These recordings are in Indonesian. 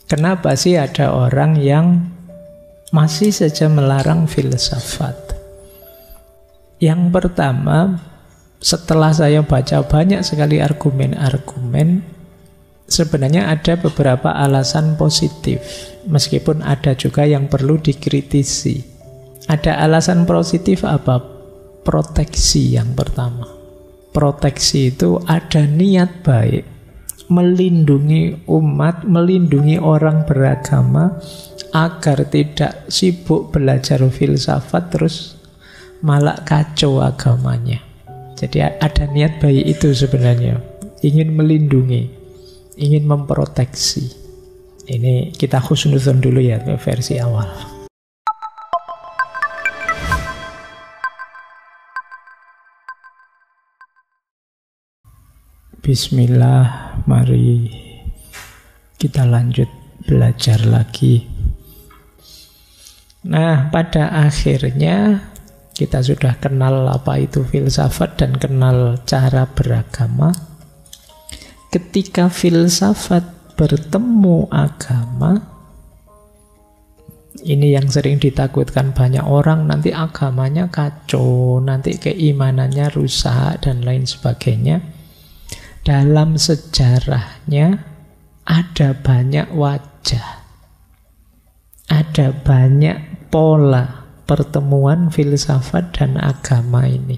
Kenapa sih ada orang yang masih saja melarang filsafat? Yang pertama, setelah saya baca banyak sekali argumen-argumen, sebenarnya ada beberapa alasan positif, meskipun ada juga yang perlu dikritisi. Ada alasan positif apa? Proteksi yang pertama. Proteksi itu ada niat baik, melindungi umat, melindungi orang beragama, agar tidak sibuk belajar filsafat terus malah kacau agamanya. Jadi ada niat baik itu sebenarnya, ingin melindungi, ingin memproteksi. Ini kita husnuzon dulu ya, versi awal. Bismillah, mari kita lanjut belajar lagi. Nah, pada akhirnya kita sudah kenal apa itu filsafat dan kenal cara beragama. Ketika filsafat bertemu agama, ini yang sering ditakutkan banyak orang, nanti agamanya kacau, nanti keimanannya rusak dan lain sebagainya. Dalam sejarahnya ada banyak wajah, ada banyak pola pertemuan filsafat dan agama ini.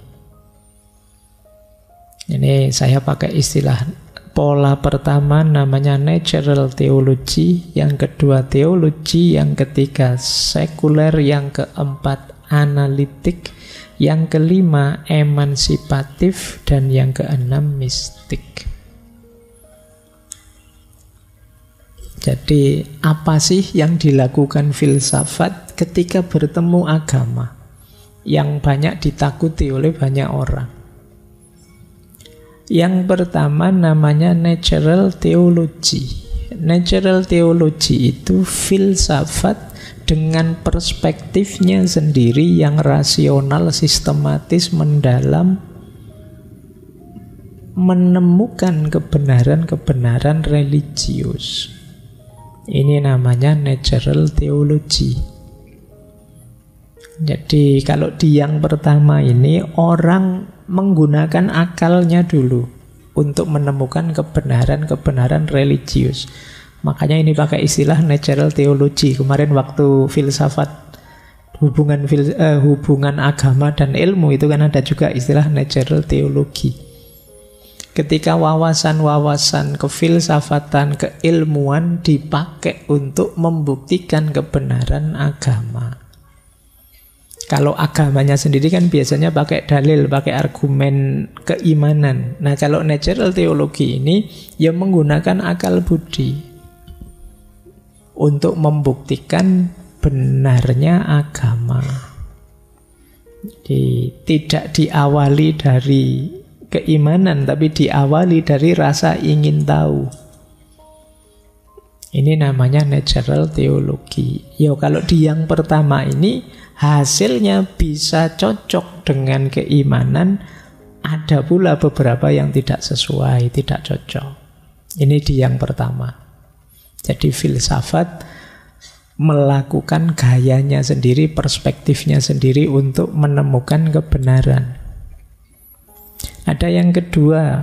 Ini saya pakai istilah pola pertama namanya natural theology, yang kedua teologi, yang ketiga sekuler, yang keempat analitik, yang kelima emansipatif, dan yang keenam mistik. Jadi apa sih yang dilakukan filsafat ketika bertemu agama yang banyak ditakuti oleh banyak orang? Yang pertama namanya natural theology. Natural theology itu filsafat dengan perspektifnya sendiri yang rasional, sistematis, mendalam, menemukan kebenaran-kebenaran religius. Ini namanya natural theology. Jadi kalau di yang pertama ini orang menggunakan akalnya dulu untuk menemukan kebenaran-kebenaran religius. Makanya ini pakai istilah natural theology. Kemarin waktu filsafat, hubungan agama dan ilmu itu kan ada juga istilah natural theology. Ketika wawasan-wawasan kefilsafatan, keilmuan dipakai untuk membuktikan kebenaran agama. Kalau agamanya sendiri kan biasanya pakai dalil, pakai argumen keimanan. Nah, kalau natural theology ini ya menggunakan akal budi untuk membuktikan benarnya agama. Jadi tidak diawali dari keimanan, tapi diawali dari rasa ingin tahu. Ini namanya natural theology. Ya, kalau di yang pertama ini hasilnya bisa cocok dengan keimanan, ada pula beberapa yang tidak sesuai, tidak cocok. Ini di yang pertama. Jadi filsafat melakukan gayanya sendiri, perspektifnya sendiri untuk menemukan kebenaran. Ada yang kedua.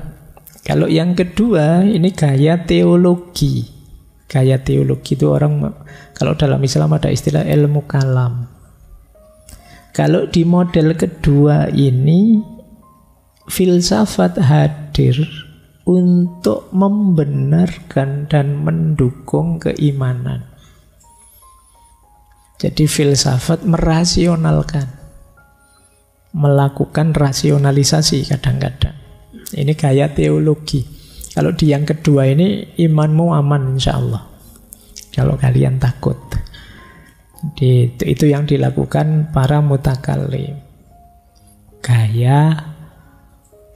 Kalau yang kedua ini gaya teologi. Gaya teologi itu orang, kalau dalam Islam ada istilah ilmu kalam. Kalau di model kedua ini filsafat hadir untuk membenarkan dan mendukung keimanan. Jadi filsafat merasionalkan, melakukan rasionalisasi kadang-kadang. Ini gaya teologi. Kalau di yang kedua ini imanmu aman insya Allah, kalau kalian takut. Jadi itu yang dilakukan para mutakallim. Gaya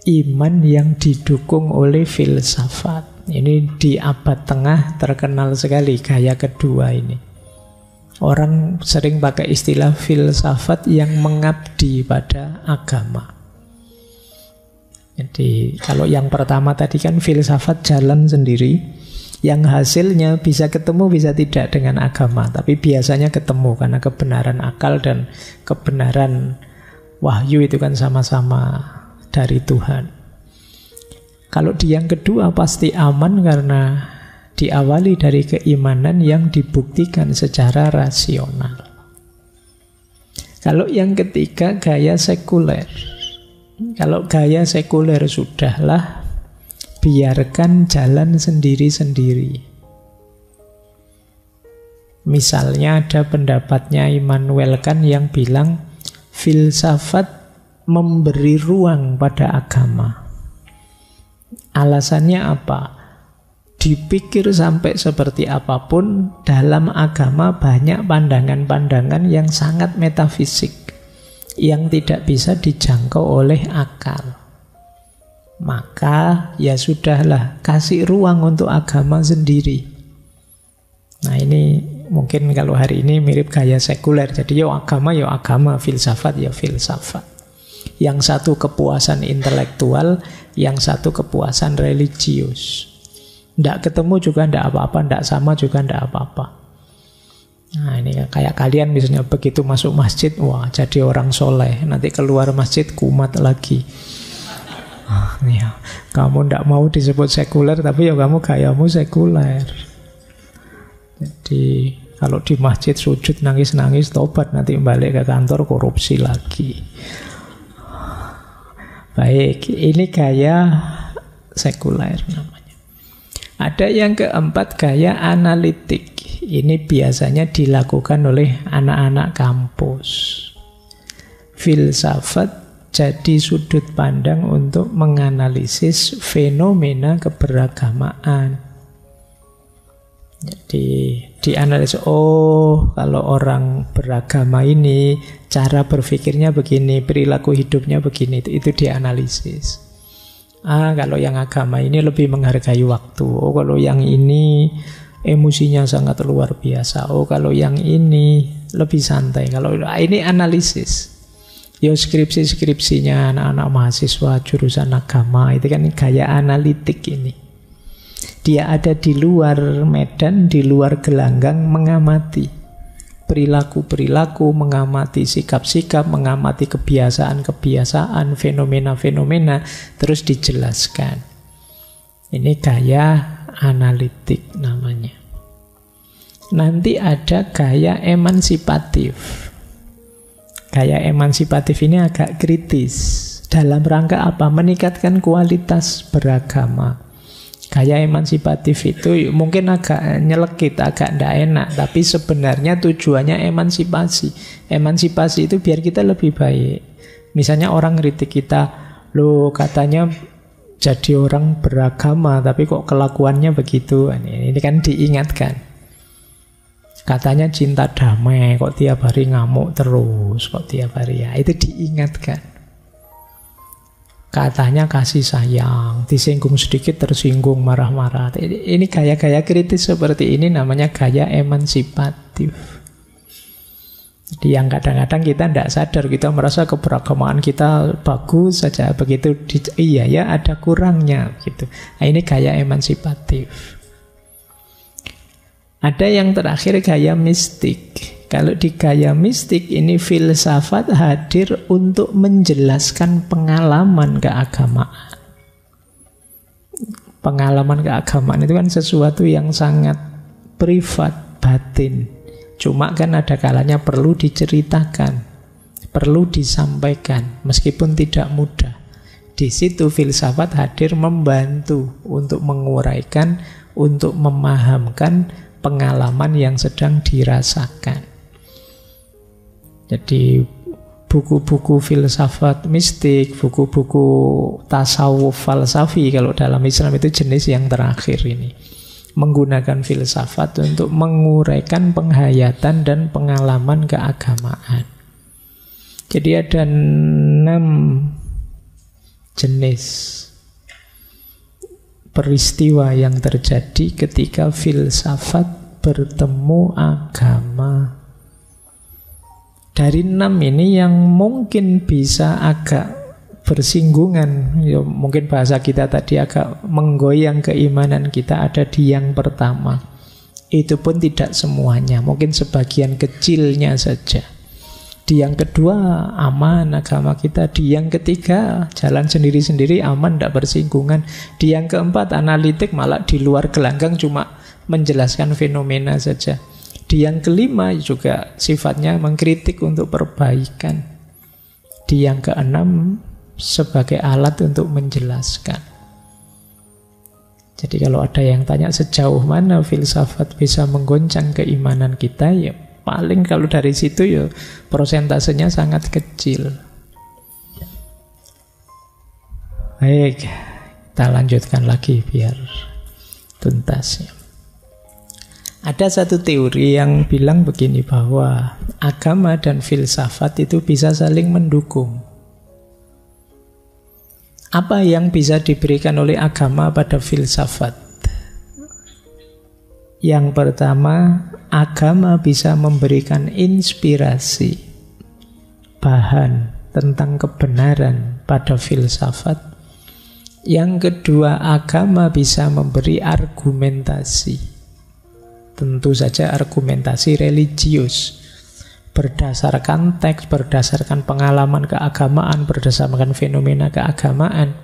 iman yang didukung oleh filsafat. Ini di abad tengah terkenal sekali gaya kedua ini. Orang sering pakai istilah filsafat yang mengabdi pada agama. Jadi kalau yang pertama tadi kan filsafat jalan sendiri, Yang hasilnya bisa ketemu, bisa tidak dengan agama. Tapi biasanya ketemu, karena kebenaran akal dan kebenaran wahyu itu kan sama-sama dari Tuhan. Kalau di yang kedua pasti aman karena diawali dari keimanan yang dibuktikan secara rasional. Kalau yang ketiga gaya sekuler. Kalau gaya sekuler sudahlah, biarkan jalan sendiri-sendiri. Misalnya ada pendapatnya Immanuel Kant yang bilang filsafat memberi ruang pada agama. Alasannya apa? Dipikir sampai seperti apapun, dalam agama banyak pandangan-pandangan yang sangat metafisik, yang tidak bisa dijangkau oleh akal. Maka ya sudahlah, kasih ruang untuk agama sendiri. Nah ini mungkin kalau hari ini mirip gaya sekuler. Jadi ya agama, filsafat ya filsafat. Yang satu kepuasan intelektual, yang satu kepuasan religius. Tidak ketemu juga tidak apa-apa, tidak sama juga tidak apa-apa. Nah ini kayak kalian misalnya begitu masuk masjid, wah jadi orang soleh. Nanti keluar masjid kumat lagi. Ya, kamu tidak mau disebut sekuler, tapi ya kamu gayamu sekuler. Jadi kalau di masjid sujud nangis-nangis, tobat, nanti balik ke kantor korupsi lagi. Baik, ini gaya sekuler namanya. Ada yang keempat, gaya analitik. Ini biasanya dilakukan oleh anak-anak kampus. Filsafat jadi sudut pandang untuk menganalisis fenomena keberagamaan. Jadi dianalisis, kalau orang beragama ini cara berpikirnya begini, perilaku hidupnya begini, itu dianalisis. Kalau yang agama ini lebih menghargai waktu. Kalau yang ini emosinya sangat luar biasa. Kalau yang ini lebih santai. Kalau ini analisis. Ya skripsi-skripsinya anak-anak mahasiswa jurusan agama itu kan gaya analitik ini. Dia ada di luar medan, di luar gelanggang, mengamati perilaku-perilaku, mengamati sikap-sikap, mengamati kebiasaan-kebiasaan, fenomena-fenomena, terus dijelaskan. Ini gaya analitik namanya. Nanti ada gaya emansipatif. Gaya emansipatif ini agak kritis. Dalam rangka apa? Meningkatkan kualitas beragama. Gaya emansipatif itu mungkin agak nyelekit, agak tidak enak, tapi sebenarnya tujuannya emansipasi. Emansipasi itu biar kita lebih baik. Misalnya orang kritik kita, loh katanya jadi orang beragama, tapi kok kelakuannya begitu. Ini kan diingatkan. Katanya cinta damai, kok tiap hari ngamuk terus, kok tiap hari ya. Itu diingatkan. Katanya kasih sayang, disinggung sedikit tersinggung, marah-marah. Ini gaya-gaya kritis seperti ini namanya gaya emansipatif. Jadi yang kadang-kadang kita tidak sadar, kita merasa keberagamaan kita bagus saja, begitu iya ya ada kurangnya gitu. Nah, ini gaya emansipatif. Ada yang terakhir gaya mistik. Kalau di gaya mistik ini filsafat hadir untuk menjelaskan pengalaman keagamaan. Pengalaman keagamaan itu kan sesuatu yang sangat privat, batin. Cuma kan ada kalanya perlu diceritakan, perlu disampaikan, meskipun tidak mudah. Di situ filsafat hadir membantu untuk menguraikan, untuk memahamkan pengalaman yang sedang dirasakan. Jadi buku-buku filsafat mistik, buku-buku tasawuf falsafi kalau dalam Islam itu jenis yang terakhir ini. Menggunakan filsafat untuk menguraikan penghayatan dan pengalaman keagamaan. Jadi ada 6 jenis peristiwa yang terjadi ketika filsafat bertemu agama. Dari 6 ini yang mungkin bisa agak bersinggungan. Ya, mungkin bahasa kita tadi agak menggoyang keimanan kita ada di yang pertama. Itu pun tidak semuanya, mungkin sebagian kecilnya saja. Di yang kedua aman agama kita. Di yang ketiga jalan sendiri-sendiri aman, tidak bersinggungan. Di yang keempat analitik, malah di luar gelanggang cuma menjelaskan fenomena saja. Di yang kelima juga sifatnya mengkritik untuk perbaikan. Di yang keenam sebagai alat untuk menjelaskan. Jadi kalau ada yang tanya sejauh mana filsafat bisa menggoncang keimanan kita, ya paling kalau dari situ ya prosentasenya sangat kecil. Baik, kita lanjutkan lagi biar tuntas ya. Ada satu teori yang bilang begini, bahwa agama dan filsafat itu bisa saling mendukung. Apa yang bisa diberikan oleh agama pada filsafat? Yang pertama, agama bisa memberikan inspirasi, bahan tentang kebenaran pada filsafat. Yang kedua, agama bisa memberi argumentasi. Tentu saja argumentasi religius, berdasarkan teks, berdasarkan pengalaman keagamaan, berdasarkan fenomena keagamaan.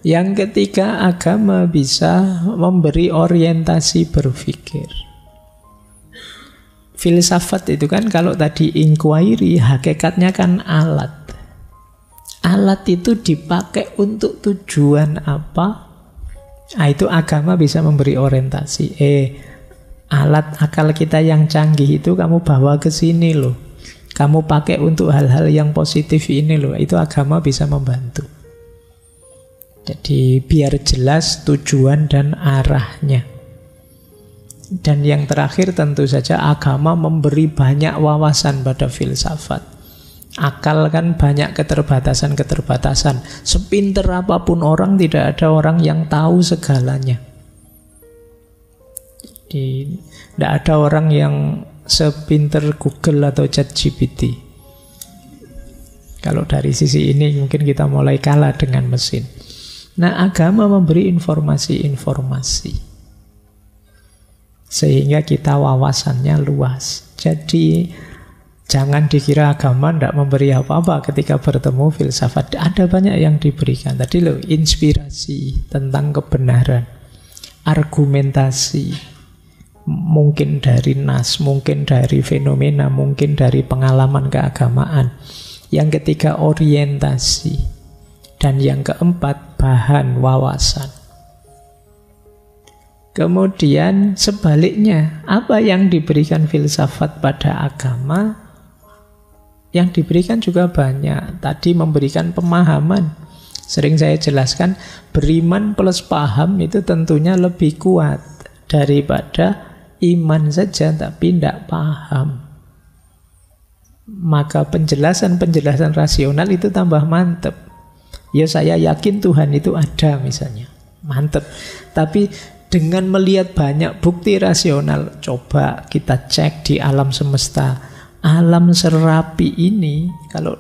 Yang ketiga, agama bisa memberi orientasi berpikir. Filsafat itu kan kalau tadi inquiry, hakikatnya kan alat. Alat itu dipakai untuk tujuan apa? Nah, itu agama bisa memberi orientasi. Alat akal kita yang canggih itu kamu bawa ke sini loh. Kamu pakai untuk hal-hal yang positif ini loh. Itu agama bisa membantu. Jadi biar jelas tujuan dan arahnya. Dan yang terakhir tentu saja agama memberi banyak wawasan pada filsafat. Akal kan banyak keterbatasan-keterbatasan. Sepinter apapun orang, tidak ada orang yang tahu segalanya. Tidak ada orang yang sepinter Google atau ChatGPT. Kalau dari sisi ini mungkin kita mulai kalah dengan mesin. Nah, agama memberi informasi-informasi sehingga kita wawasannya luas. Jadi jangan dikira agama tidak memberi apa-apa ketika bertemu filsafat. Ada banyak yang diberikan. Tadi loh, inspirasi tentang kebenaran, argumentasi, mungkin dari nas, mungkin dari fenomena, mungkin dari pengalaman keagamaan. Yang ketiga, orientasi. Dan yang keempat, bahan wawasan. Kemudian sebaliknya, apa yang diberikan filsafat pada agama? Yang diberikan juga banyak. Tadi memberikan pemahaman. Sering saya jelaskan, beriman plus paham itu tentunya lebih kuat daripada iman saja tapi tidak paham. Maka penjelasan-penjelasan rasional itu tambah mantep. Ya saya yakin Tuhan itu ada misalnya, mantep. Tapi dengan melihat banyak bukti rasional, coba kita cek di alam semesta. Alam serapi ini kalau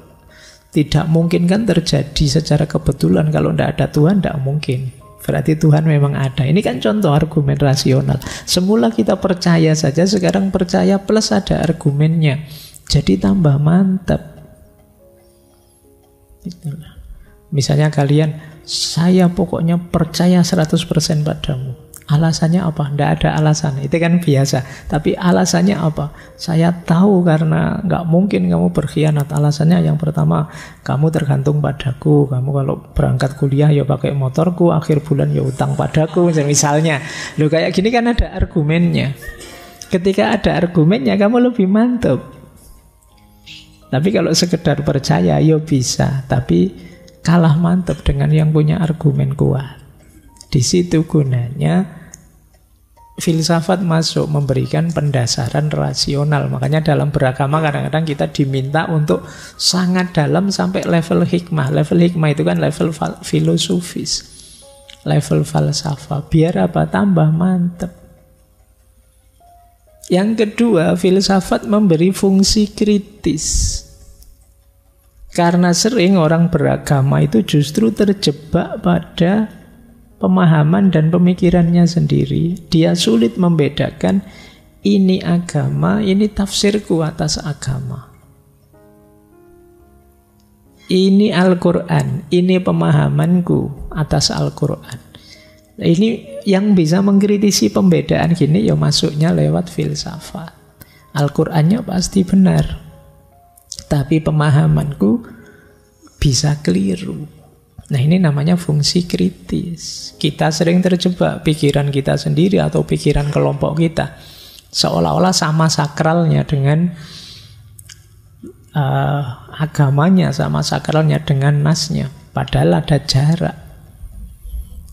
tidak mungkin kan terjadi secara kebetulan. Kalau tidak ada Tuhan tidak mungkin. Berarti Tuhan memang ada. Ini kan contoh argumen rasional. Semula kita percaya saja, sekarang percaya plus ada argumennya. Jadi tambah mantap. Itulah. Misalnya kalian, saya pokoknya percaya 100% padamu. Alasannya apa? Tidak ada alasan. Itu kan biasa. Tapi alasannya apa? Saya tahu karena nggak mungkin kamu berkhianat. Alasannya yang pertama, kamu tergantung padaku. Kamu kalau berangkat kuliah ya pakai motorku, akhir bulan ya utang padaku. Misalnya, loh kayak gini kan ada argumennya. Ketika ada argumennya, kamu lebih mantap. Tapi kalau sekedar percaya, ya bisa. Tapi kalah mantap dengan yang punya argumen kuat. Di situ gunanya filsafat masuk, memberikan pendasaran rasional. Makanya dalam beragama kadang-kadang kita diminta untuk sangat dalam sampai level hikmah. Level hikmah itu kan level filosofis, level falsafah. Biar apa? Tambah mantep. Yang kedua, filsafat memberi fungsi kritis. Karena sering orang beragama itu justru terjebak pada pemahaman dan pemikirannya sendiri. Dia sulit membedakan ini agama, ini tafsirku atas agama. Ini Al-Quran, ini pemahamanku atas Al-Quran. Ini yang bisa mengkritisi pembedaan gini ya masuknya lewat filsafat. Al-Qurannya pasti benar, tapi pemahamanku bisa keliru. Nah, ini namanya fungsi kritis. Kita sering terjebak pikiran kita sendiri atau pikiran kelompok kita, seolah-olah sama sakralnya dengan agamanya, sama sakralnya dengan nasnya. Padahal ada jarak.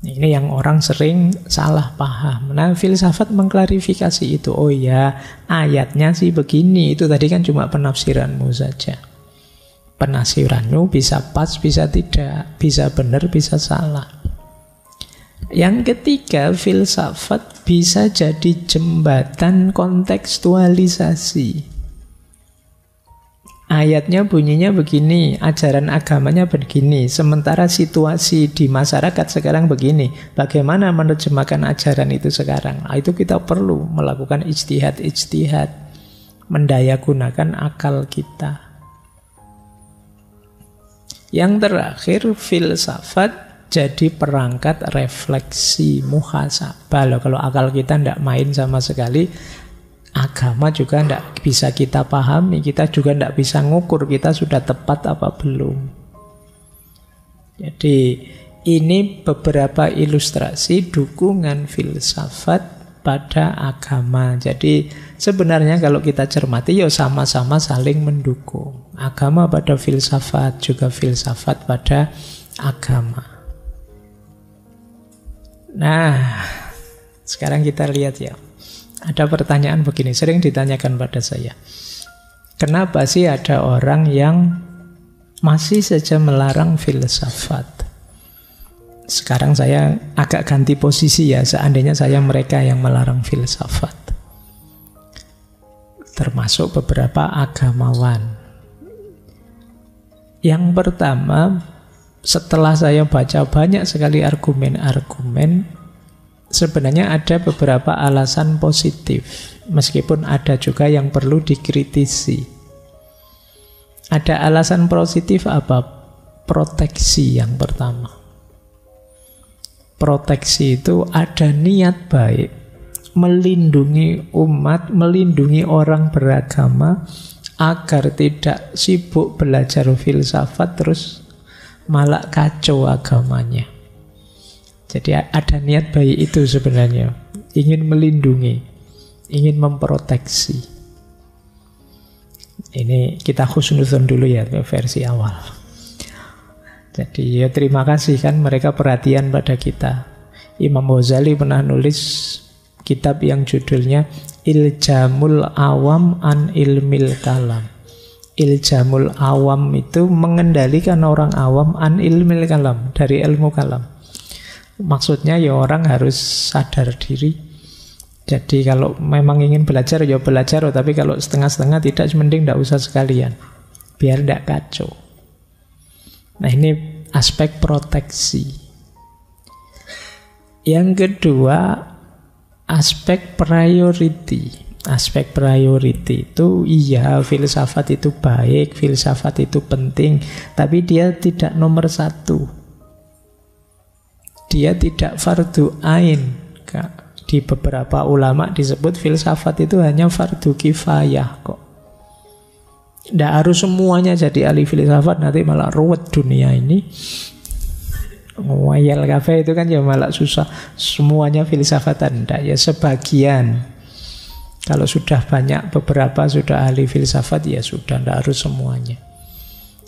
Ini yang orang sering salah paham. Nah, filsafat mengklarifikasi itu. Oh ya, ayatnya sih begini. Itu tadi kan cuma penafsiranmu saja. Penafsiranmu bisa pas, bisa tidak. Bisa benar, bisa salah. Yang ketiga, filsafat bisa jadi jembatan kontekstualisasi. Ayatnya bunyinya begini, ajaran agamanya begini, sementara situasi di masyarakat sekarang begini. Bagaimana menerjemahkan ajaran itu sekarang? Nah, itu kita perlu melakukan ijtihad, mendayagunakan akal kita. Yang terakhir, filsafat jadi perangkat refleksi, muhasabah. Loh, kalau akal kita tidak main sama sekali, agama juga tidak bisa kita pahami. Kita juga tidak bisa ngukur kita sudah tepat apa belum. Jadi ini beberapa ilustrasi dukungan filsafat pada agama. Jadi sebenarnya kalau kita cermati ya sama-sama saling mendukung. Agama pada filsafat, juga filsafat pada agama. Nah, sekarang kita lihat ya. Ada pertanyaan begini, sering ditanyakan pada saya. Kenapa sih ada orang yang masih saja melarang filsafat? Sekarang saya agak ganti posisi ya, seandainya saya mereka yang melarang filsafat. Termasuk beberapa agamawan. Yang pertama, setelah saya baca banyak sekali argumen-argumen, sebenarnya ada beberapa alasan positif, meskipun ada juga yang perlu dikritisi. Ada alasan positif apa? Proteksi yang pertama. Proteksi itu ada niat baik, melindungi umat, melindungi orang beragama, agar tidak sibuk belajar filsafat terus malah kacau agamanya. Jadi ada niat baik itu sebenarnya. Ingin melindungi, ingin memproteksi. Ini kita husnuzon dulu ya, versi awal. Jadi ya terima kasih kan mereka perhatian pada kita. Imam Ghazali pernah nulis kitab yang judulnya Iljamul Awam an Ilmil Kalam. Iljamul Awam itu mengendalikan orang awam an Ilmil Kalam, dari ilmu kalam. Maksudnya ya orang harus sadar diri. Jadi kalau memang ingin belajar ya belajar, tapi kalau setengah-setengah tidak, mending tidak usah sekalian, biar tidak kacau. Nah ini aspek proteksi. Yang kedua, aspek priority. Aspek priority itu iya, filsafat itu baik, filsafat itu penting, tapi dia tidak nomor satu. Dia tidak fardu ain. Di beberapa ulama disebut filsafat itu hanya fardu kifayah kok. Tidak harus semuanya jadi ahli filsafat, nanti malah ruwet dunia ini. Ngwayal kafe itu kan ya malah susah. Semuanya filsafatan, tidak ya sebagian. Kalau sudah banyak, beberapa sudah ahli filsafat, ya sudah, tidak harus semuanya.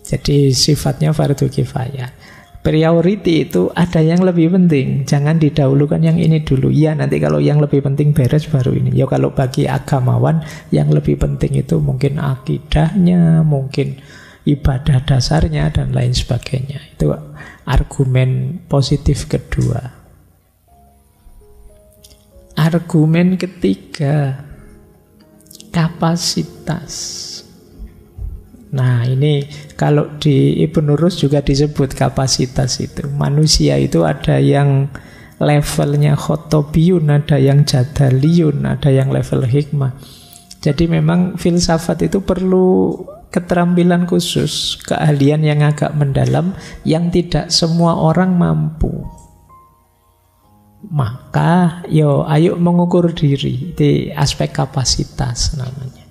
Jadi sifatnya fardu kifayah. Priority itu ada yang lebih penting, jangan didahulukan yang ini dulu. Ya nanti kalau yang lebih penting beres baru ini. Ya kalau bagi agamawan yang lebih penting itu mungkin akidahnya, mungkin ibadah dasarnya dan lain sebagainya. Itu argumen positif kedua. Argumen ketiga, kapasitas. Nah ini kalau di Ibnu Rus juga disebut kapasitas itu. Manusia itu ada yang levelnya khotobiyun, ada yang jadaliyun, ada yang level hikmah. Jadi memang filsafat itu perlu keterampilan khusus, keahlian yang agak mendalam, yang tidak semua orang mampu. Maka ayo mengukur diri, di aspek kapasitas namanya.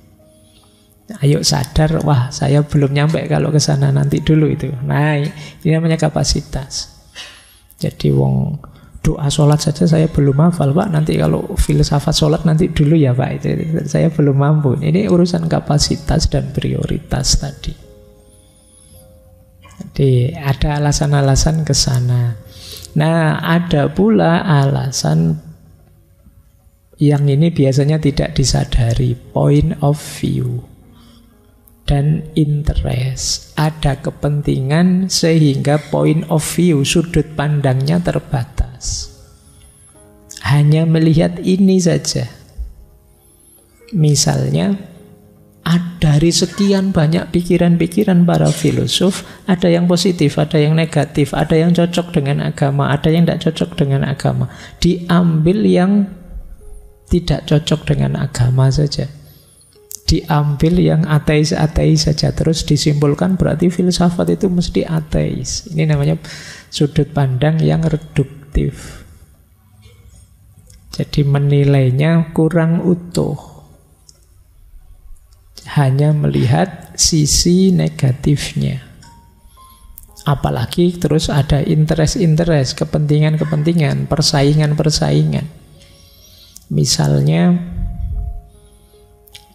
Ayo sadar, wah saya belum nyampe kalau ke sana, nanti dulu itu. Nah, ini namanya kapasitas. Jadi wong doa sholat saja saya belum hafal, Pak. Nanti kalau filsafat sholat nanti dulu ya, Pak. Itu saya belum mampu. Ini urusan kapasitas dan prioritas tadi. Jadi ada alasan-alasan ke sana. Nah, ada pula alasan yang ini biasanya tidak disadari, point of view dan interest. Ada kepentingan sehingga point of view, sudut pandangnya terbatas. Hanya melihat ini saja. Misalnya, dari sekian banyak pikiran-pikiran para filosof, ada yang positif, ada yang negatif, ada yang cocok dengan agama, ada yang tidak cocok dengan agama. Diambil yang tidak cocok dengan agama saja. Diambil yang ateis-ateis saja, terus disimpulkan berarti filsafat itu mesti ateis. Ini namanya sudut pandang yang reduktif. Jadi menilainya kurang utuh. Hanya melihat sisi negatifnya. Apalagi terus ada interest-interest, kepentingan-kepentingan, persaingan-persaingan. Misalnya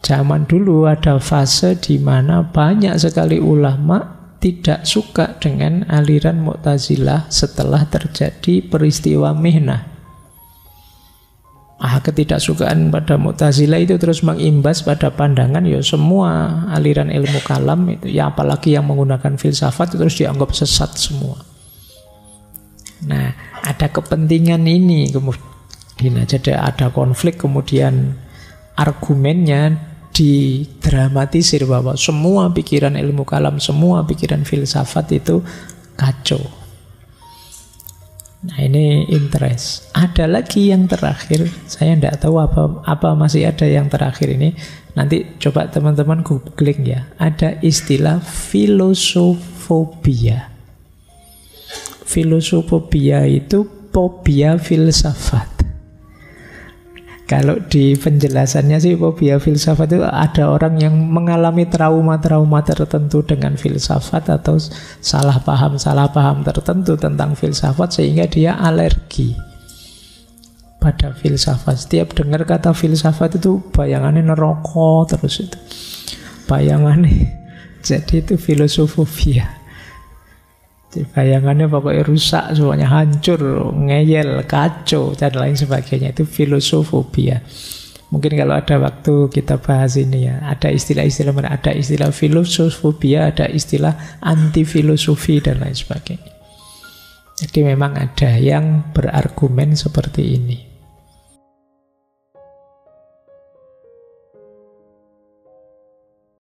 zaman dulu ada fase di mana banyak sekali ulama tidak suka dengan aliran Mu'tazilah setelah terjadi peristiwa Mihnah. Ketidaksukaan pada Mu'tazilah itu terus mengimbas pada pandangan semua aliran ilmu kalam itu, apalagi yang menggunakan filsafat itu terus dianggap sesat semua. Nah, ada kepentingan ini kemudian jadi ada konflik, kemudian argumennya didramatisir bahwa semua pikiran ilmu kalam, semua pikiran filsafat itu kacau. Nah ini interest. Ada lagi yang terakhir, saya tidak tahu apa masih ada yang terakhir ini. Nanti coba teman-teman googling ya. Ada istilah filosofobia. Filosofobia itu fobia filsafat. Kalau di penjelasannya sih fobia filsafat itu ada orang yang mengalami trauma-trauma tertentu dengan filsafat atau salah paham tertentu tentang filsafat sehingga dia alergi pada filsafat. Setiap dengar kata filsafat itu bayangannya neraka terus itu. Bayangannya. Jadi itu filosofobia. Bayangannya pokoknya rusak, semuanya hancur, ngeyel, kacau, dan lain sebagainya. Itu filosofobia. Mungkin kalau ada waktu kita bahas ini ya. Ada istilah-istilah, ada istilah filosofobia, ada istilah anti-filosofi, dan lain sebagainya. Jadi memang ada yang berargumen seperti ini.